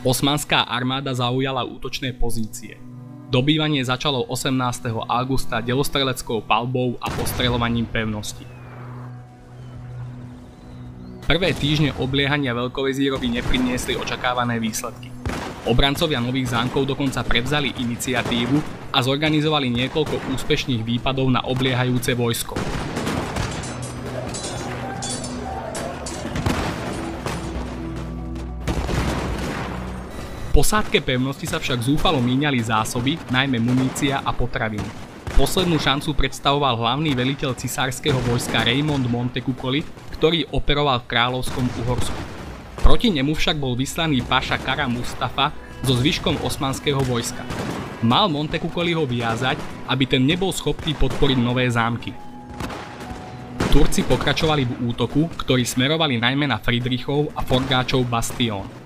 Osmanská armáda zaujala útočné pozície. Dobývanie začalo 18. augusta delostreleckou paľbou a ostreľovaním pevnosti. Prvé týždne obliehania veľkovezírovi nepriniesli očakávané výsledky. Obrancovia Nových Zámkov dokonca prevzali iniciatívu a zorganizovali niekoľko úspešných výpadov na obliehajúce vojsko. V posádke pevnosti sa však zúfalo míňali zásoby, najmä munícia a potraviny. Poslednú šancu predstavoval hlavný veliteľ cisárskeho vojska Raymond Montecuccoli, ktorý operoval v kráľovskom Uhorsku. Proti nemu však bol vyslaný paša Kara Mustafa so zvyškom osmanského vojska. Mal Montecuccoliho viazať, aby ten nebol schopný podporiť nové zámky. Turci pokračovali v útoku, ktorý smerovali najmä na Friedrichov a Forgáčov bastión.